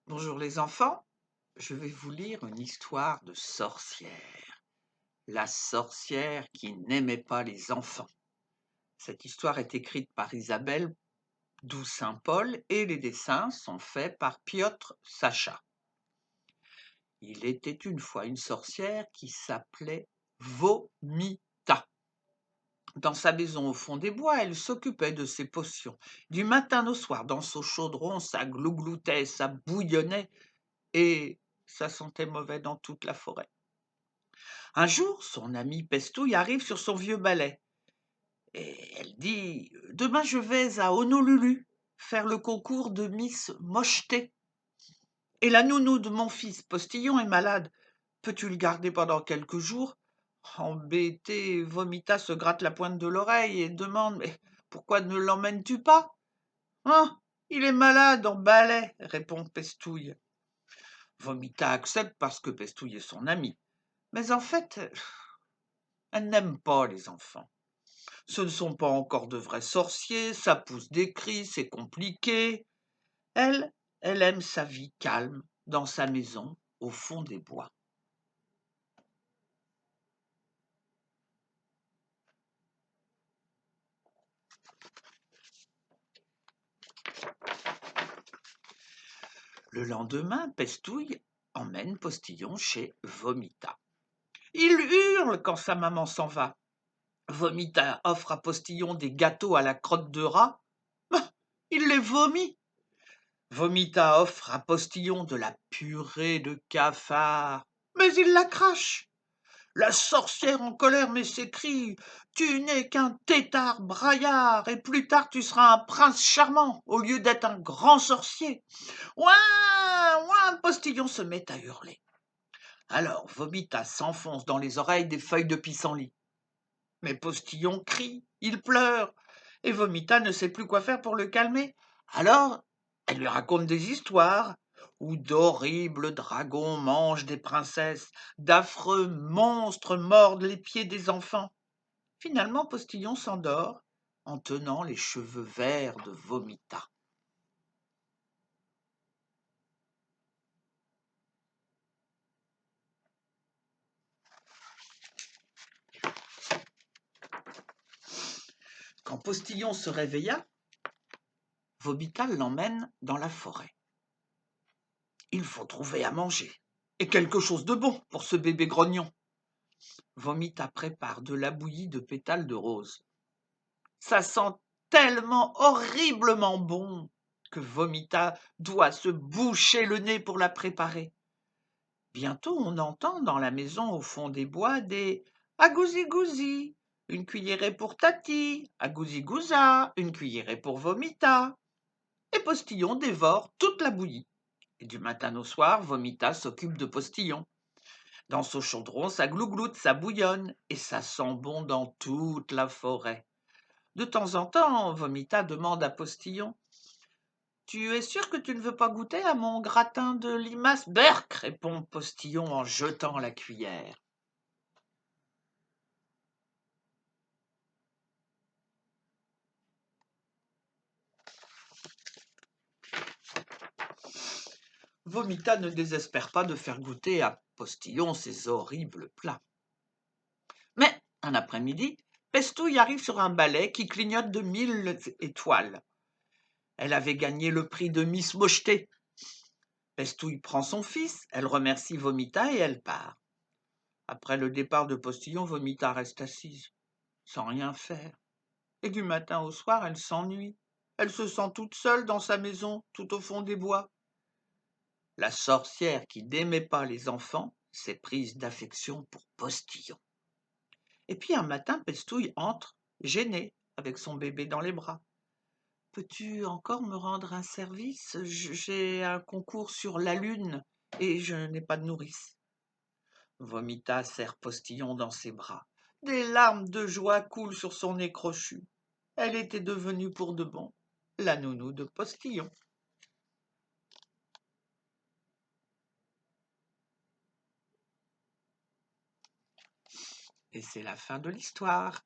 Bonjour les enfants, je vais vous lire une histoire de sorcière. La sorcière qui n'aimait pas les enfants. Cette histoire est écrite par Isabelle Doux-Saint-Paul et les dessins sont faits par Piotr Sacha. Il était une fois une sorcière qui s'appelait Vomita. Dans sa maison au fond des bois, elle s'occupait de ses potions. Du matin au soir, dans son chaudron, ça glougloutait, ça bouillonnait et ça sentait mauvais dans toute la forêt. Un jour, son amie Pestouille arrive sur son vieux balai et elle dit: Demain, je vais à Honolulu faire le concours de Miss Mocheté. Et la nounou de mon fils Postillon est malade. Peux-tu le garder pendant quelques jours? Embêtée, Vomita se gratte la pointe de l'oreille et demande: Mais pourquoi ne l'emmènes-tu pas? Hein, il est malade en balai, répond Pestouille. Vomita accepte parce que Pestouille est son amie. Mais en fait, elle n'aime pas les enfants. Ce ne sont pas encore de vrais sorciers, ça pousse des cris, c'est compliqué. Elle, elle aime sa vie calme, dans sa maison, au fond des bois. Le lendemain, Pestouille emmène Postillon chez Vomita. Il hurle quand sa maman s'en va. Vomita offre à Postillon des gâteaux à la crotte de rat. Ah, il les vomit. Vomita offre à Postillon de la purée de cafard. Mais il la crache. La sorcière en colère mais s'écrie: Tu n'es qu'un têtard braillard, et plus tard tu seras un prince charmant, au lieu d'être un grand sorcier. Ouin, ouin, Postillon se met à hurler. Alors Vomita s'enfonce dans les oreilles des feuilles de pissenlit. Mais Postillon crie, il pleure, et Vomita ne sait plus quoi faire pour le calmer. Alors, elle lui raconte des histoires où d'horribles dragons mangent des princesses, d'affreux monstres mordent les pieds des enfants. Finalement, Postillon s'endort en tenant les cheveux verts de Vomita. Quand Postillon se réveilla, Vomita l'emmène dans la forêt. Il faut trouver à manger, et quelque chose de bon pour ce bébé grognon. Vomita prépare de la bouillie de pétales de rose. Ça sent tellement horriblement bon que Vomita doit se boucher le nez pour la préparer. Bientôt, on entend dans la maison au fond des bois des agousi-gousi, une cuillerée pour Tati, agousi-gouza, une cuillerée pour Vomita. Et Postillon dévore toute la bouillie. Et du matin au soir, Vomita s'occupe de Postillon. Dans son chaudron, ça glougloute, ça bouillonne, et ça sent bon dans toute la forêt. De temps en temps, Vomita demande à Postillon: Tu es sûr que tu ne veux pas goûter à mon gratin de limace? Berk, répond Postillon en jetant la cuillère. Vomita ne désespère pas de faire goûter à Postillon ces horribles plats. Mais, un après-midi, Pestouille arrive sur un balai qui clignote de 1000 étoiles. Elle avait gagné le prix de Miss Mocheté. Pestouille prend son fils, elle remercie Vomita et elle part. Après le départ de Postillon, Vomita reste assise, sans rien faire. Et du matin au soir, elle s'ennuie. Elle se sent toute seule dans sa maison, tout au fond des bois. La sorcière qui n'aimait pas les enfants s'est prise d'affection pour Postillon. Et puis un matin, Pestouille entre, gênée, avec son bébé dans les bras. Peux-tu encore me rendre un service? J'ai un concours sur la lune et je n'ai pas de nourrice. Vomita serre Postillon dans ses bras. Des larmes de joie coulent sur son nez crochu. Elle était devenue pour de bon la nounou de Postillon. Et c'est la fin de l'histoire.